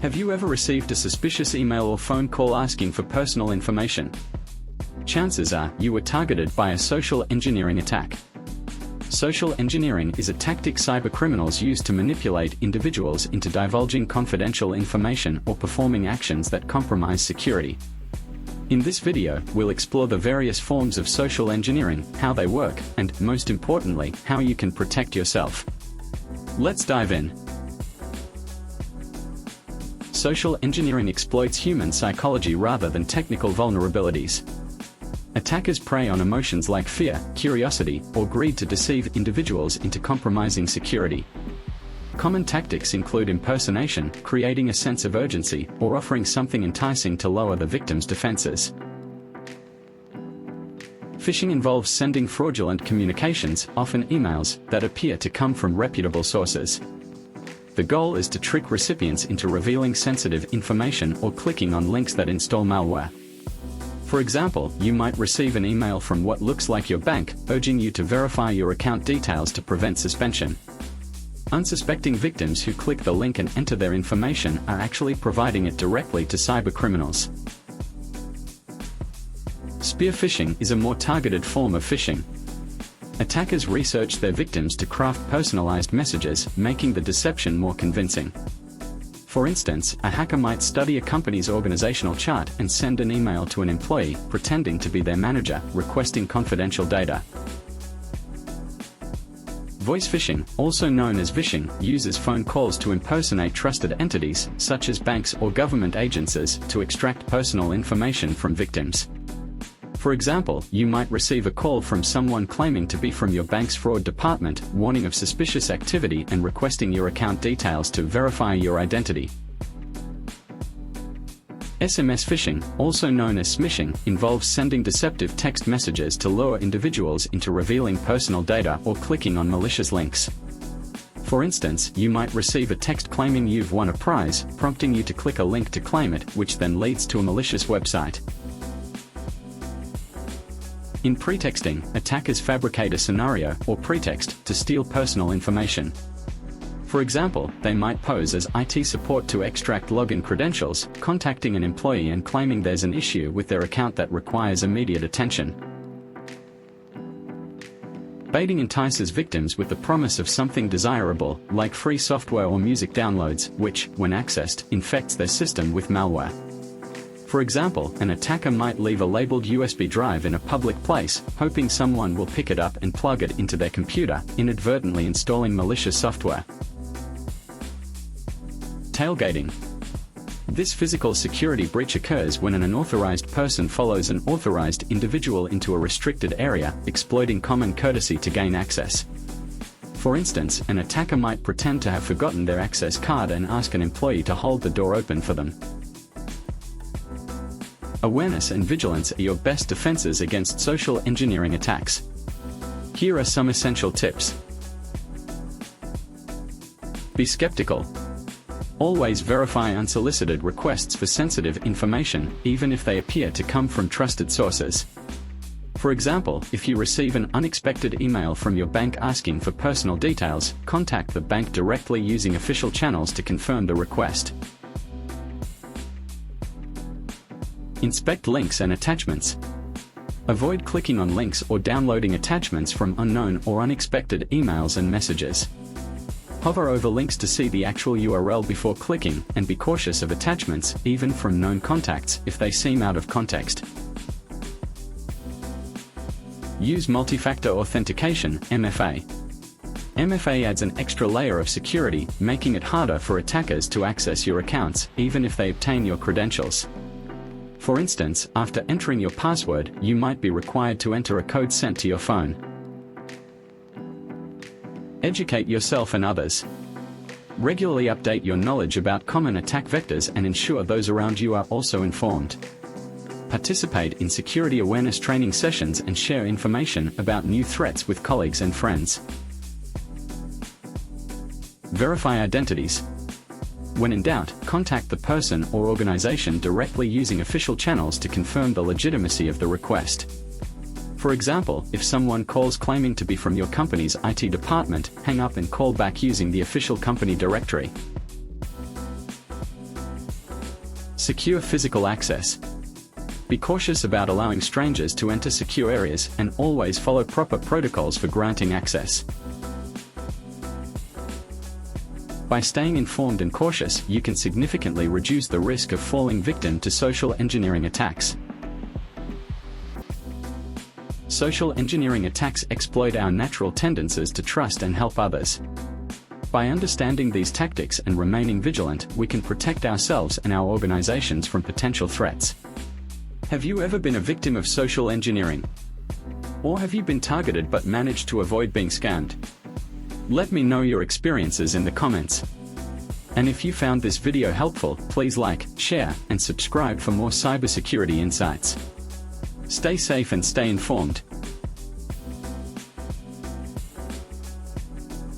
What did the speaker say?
Have you ever received a suspicious email or phone call asking for personal information? Chances are you were targeted by a social engineering attack. Social engineering is a tactic cybercriminals use to manipulate individuals into divulging confidential information or performing actions that compromise security. In this video, we'll explore the various forms of social engineering, how they work, and, most importantly, how you can protect yourself. Let's dive in. Social engineering exploits human psychology rather than technical vulnerabilities. Attackers prey on emotions like fear, curiosity, or greed to deceive individuals into compromising security. Common tactics include impersonation, creating a sense of urgency, or offering something enticing to lower the victim's defenses. Phishing involves sending fraudulent communications, often emails, that appear to come from reputable sources. The goal is to trick recipients into revealing sensitive information or clicking on links that install malware. For example, you might receive an email from what looks like your bank, urging you to verify your account details to prevent suspension. Unsuspecting victims who click the link and enter their information are actually providing it directly to cybercriminals. Spear phishing is a more targeted form of phishing. Attackers research their victims to craft personalized messages, making the deception more convincing. For instance, a hacker might study a company's organizational chart and send an email to an employee, pretending to be their manager, requesting confidential data. Voice phishing, also known as vishing, uses phone calls to impersonate trusted entities, such as banks or government agencies, to extract personal information from victims. For example, you might receive a call from someone claiming to be from your bank's fraud department, warning of suspicious activity and requesting your account details to verify your identity. SMS phishing, also known as smishing, involves sending deceptive text messages to lure individuals into revealing personal data or clicking on malicious links. For instance, you might receive a text claiming you've won a prize, prompting you to click a link to claim it, which then leads to a malicious website. In pretexting, attackers fabricate a scenario or pretext to steal personal information. For example, they might pose as IT support to extract login credentials, contacting an employee and claiming there's an issue with their account that requires immediate attention. Baiting entices victims with the promise of something desirable, like free software or music downloads, which, when accessed, infects their system with malware. For example, an attacker might leave a labeled USB drive in a public place, hoping someone will pick it up and plug it into their computer, inadvertently installing malicious software. Tailgating. This physical security breach occurs when an unauthorized person follows an authorized individual into a restricted area, exploiting common courtesy to gain access. For instance, an attacker might pretend to have forgotten their access card and ask an employee to hold the door open for them. Awareness and vigilance are your best defenses against social engineering attacks. Here are some essential tips. Be skeptical. Always verify unsolicited requests for sensitive information, even if they appear to come from trusted sources. For example, if you receive an unexpected email from your bank asking for personal details, contact the bank directly using official channels to confirm the request. Inspect links and attachments. Avoid clicking on links or downloading attachments from unknown or unexpected emails and messages. Hover over links to see the actual URL before clicking, and be cautious of attachments, even from known contacts, if they seem out of context. Use multi-factor authentication, MFA. MFA adds an extra layer of security, making it harder for attackers to access your accounts, even if they obtain your credentials. For instance, after entering your password, you might be required to enter a code sent to your phone. Educate yourself and others. Regularly update your knowledge about common attack vectors and ensure those around you are also informed. Participate in security awareness training sessions and share information about new threats with colleagues and friends. Verify identities. When in doubt, contact the person or organization directly using official channels to confirm the legitimacy of the request. For example, if someone calls claiming to be from your company's IT department, hang up and call back using the official company directory. Secure physical access. Be cautious about allowing strangers to enter secure areas and always follow proper protocols for granting access. By staying informed and cautious, you can significantly reduce the risk of falling victim to social engineering attacks. Social engineering attacks exploit our natural tendencies to trust and help others. By understanding these tactics and remaining vigilant, we can protect ourselves and our organizations from potential threats. Have you ever been a victim of social engineering? Or have you been targeted but managed to avoid being scammed? Let me know your experiences in the comments. And if you found this video helpful, please like, share, and subscribe for more cybersecurity insights. Stay safe and stay informed.